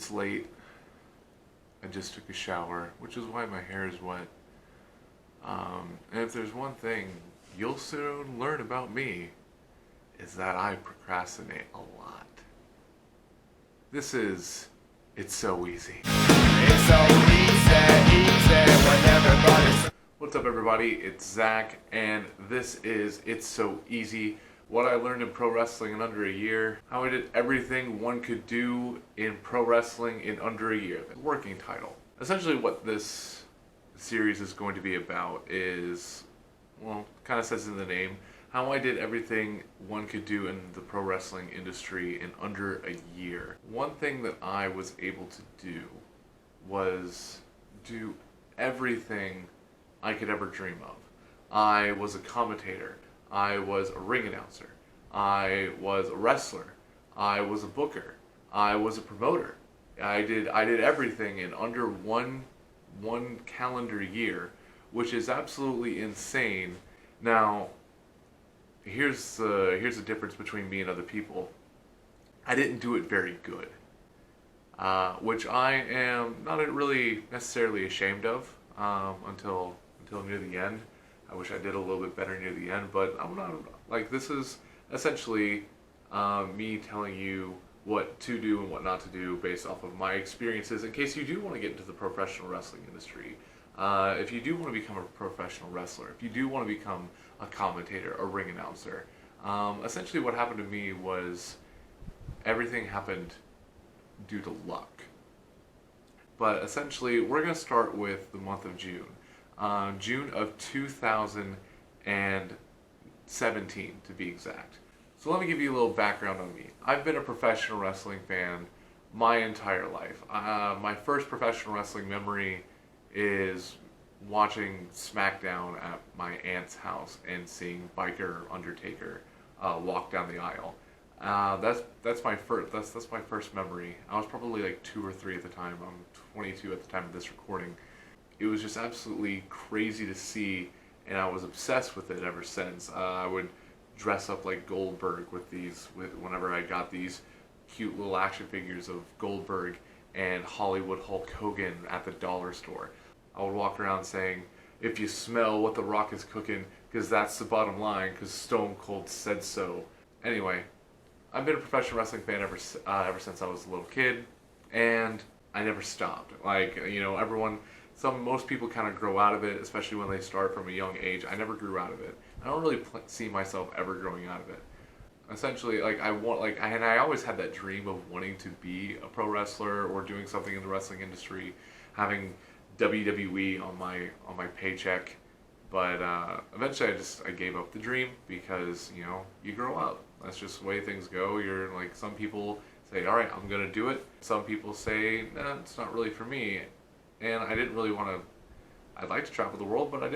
It's late. I just took a shower, which is why my hair is wet. And if there's one thing you'll soon learn about me, is that I procrastinate a lot. This is It's So Easy. It's so easy when everybody's... What's up, everybody? It's Zach, and this is It's So Easy. What I learned in pro wrestling in under a year. How I did everything one could do in pro wrestling in under a year. The working title. Essentially what this series is going to be about is, well, kind of says in the name, how I did everything one could do in the pro wrestling industry in under a year. One thing that I was able to do was do everything I could ever dream of. I was a commentator. I was a ring announcer. I was a wrestler. I was a booker. I was a promoter. I did everything in under one calendar year, which is absolutely insane. Now, here's the difference between me and other people. I didn't do it very good, which I am not really necessarily ashamed of until near the end. I wish I did a little bit better near the end, but I'm not, like, this is essentially me telling you what to do and what not to do based off of my experiences in case you do want to get into the professional wrestling industry. If you do want to become a professional wrestler, if you do want to become a commentator, a ring announcer, essentially what happened to me was everything happened due to luck. But essentially, we're going to start with the month of June. June of 2017, to be exact. So let me give you a little background on me. I've been a professional wrestling fan my entire life. My first professional wrestling memory is watching SmackDown at my aunt's house and seeing Biker Undertaker walk down the aisle. That's my first memory. I was probably like 2 or 3 at the time. I'm 22 at the time of this recording. It was just absolutely crazy to see, and I was obsessed with it ever since. I would dress up like Goldberg whenever I got these cute little action figures of Goldberg and Hollywood Hulk Hogan at the dollar store. I would walk around saying, "If you smell what the Rock is cooking, because that's the bottom line, because Stone Cold said so." Anyway, I've been a professional wrestling fan ever since I was a little kid, and I never stopped. Like, you know, most people kind of grow out of it, especially when they start from a young age. I never grew out of it. I don't really see myself ever growing out of it. Essentially, like, I always had that dream of wanting to be a pro wrestler or doing something in the wrestling industry, having WWE on my paycheck. But eventually, I gave up the dream because, you know, you grow up. That's just the way things go. You're like, some people say, "All right, I'm gonna do it." Some people say, "Nah, it's not really for me." And I didn't really want to. I'd like to travel the world, but I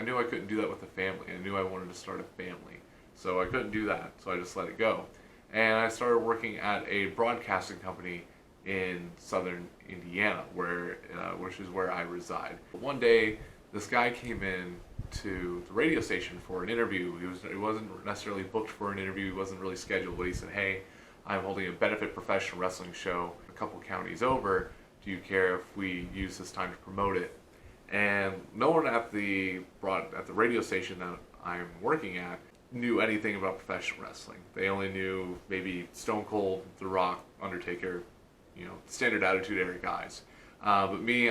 knew I couldn't do that with a family. I knew I wanted to start a family, so I couldn't do that. So I just let it go, and I started working at a broadcasting company in southern Indiana, which is where I reside. One day, this guy came in to the radio station for an interview. He wasn't necessarily booked for an interview. He wasn't really scheduled, but he said, "Hey, I'm holding a benefit professional wrestling show a couple counties over. Do you care if we use this time to promote it?" And no one at the radio station that I'm working at knew anything about professional wrestling. They only knew maybe Stone Cold, The Rock, Undertaker, you know, standard Attitude Era guys. But me,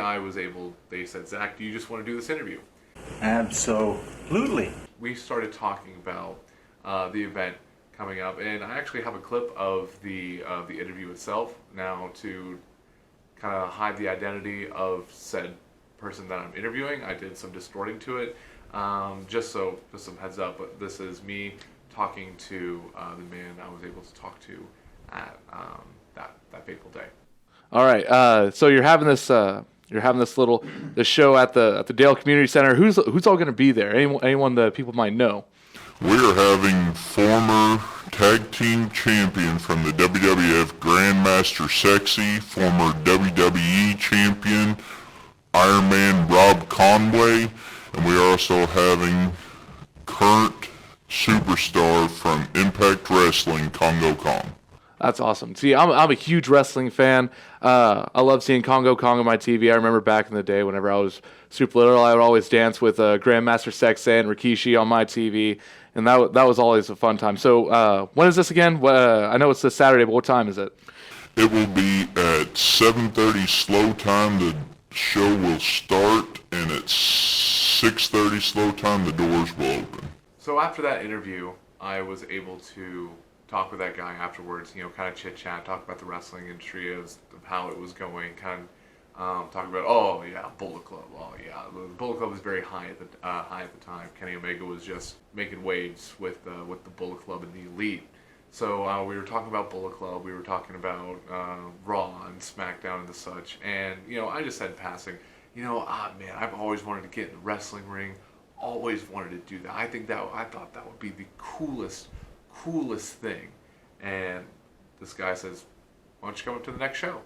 they said, "Zach, do you just want to do this interview?" Absolutely. We started talking about the event coming up, and I actually have a clip of the interview itself now to kind of hide the identity of said person that I'm interviewing. I did some distorting to it, just some heads up. But this is me talking to the man I was able to talk to at that fateful day. All right, so you're having this show at the Dale Community Center. Who's all going to be there? Anyone that people might know? We're having former tag team champion from the WWF, Grandmaster Sexy, former WWE champion, Iron Man Rob Conway, and we're also having current superstar from Impact Wrestling, Congo Kong. That's awesome. See, I'm a huge wrestling fan. I love seeing Congo Kong on my TV. I remember back in the day, whenever I was super little, I would always dance with Grandmaster Sexay and Rikishi on my TV, and that was always a fun time. So, when is this again? I know it's this Saturday, but what time is it? It will be at 7:30 slow time. The show will start, and at 6:30 slow time, the doors will open. So after that interview, I was able to talk with that guy afterwards, kind of chit chat, talk about the wrestling industry, of how it was going, kind of talk about, oh yeah, Bullet Club, oh yeah, the Bullet Club was very high at the time. Kenny Omega was just making waves with the Bullet Club and the Elite. So we were talking about Bullet Club, we were talking about Raw and SmackDown and the such, and I just said in passing, man, I've always wanted to get in the wrestling ring, always wanted to do that. I thought that would be the coolest thing. And this guy says, "Why don't you come up to the next show?"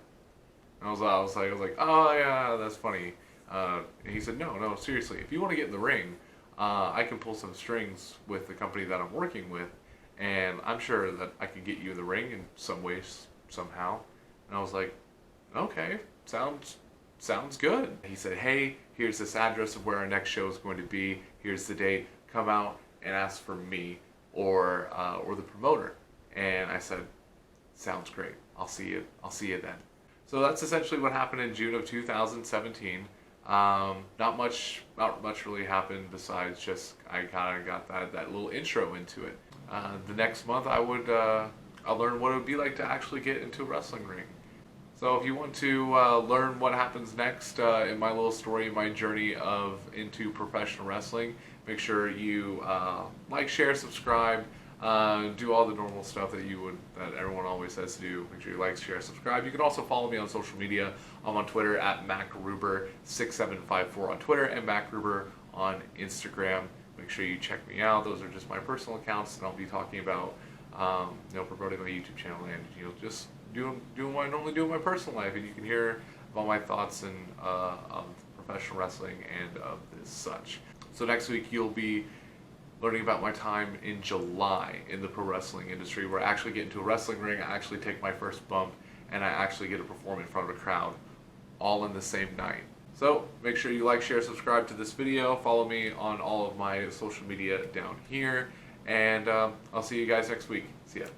And I was like, "Oh yeah, that's funny." And he said, "No, seriously. If you want to get in the ring, I can pull some strings with the company that I'm working with, and I'm sure that I could get you in the ring in some ways, somehow." And I was like, "Okay, sounds good." He said, "Hey, here's this address of where our next show is going to be. Here's the date. Come out and ask for me or the promoter." And I said, "Sounds great. I'll see you then." So that's essentially what happened in June of 2017. Not much really happened besides just I kind of got that little intro into it. The next month I'll learn what it would be like to actually get into a wrestling ring. So if you want to learn what happens next in my little story, my journey into professional wrestling, make sure you like, share, subscribe, do all the normal stuff that everyone always says to do. Make sure you like, share, subscribe. You can also follow me on social media. I'm on Twitter at MacGruber6754 on Twitter and MacGruber on Instagram. Make sure you check me out. Those are just my personal accounts, and I'll be talking about promoting my YouTube channel and just doing what I normally do in my personal life, and you can hear about my thoughts and of professional wrestling and of this such. So next week you'll be learning about my time in July in the pro wrestling industry, where I actually get into a wrestling ring, I actually take my first bump, and I actually get to perform in front of a crowd, all in the same night. So make sure you like, share, subscribe to this video, follow me on all of my social media down here, and I'll see you guys next week. See ya.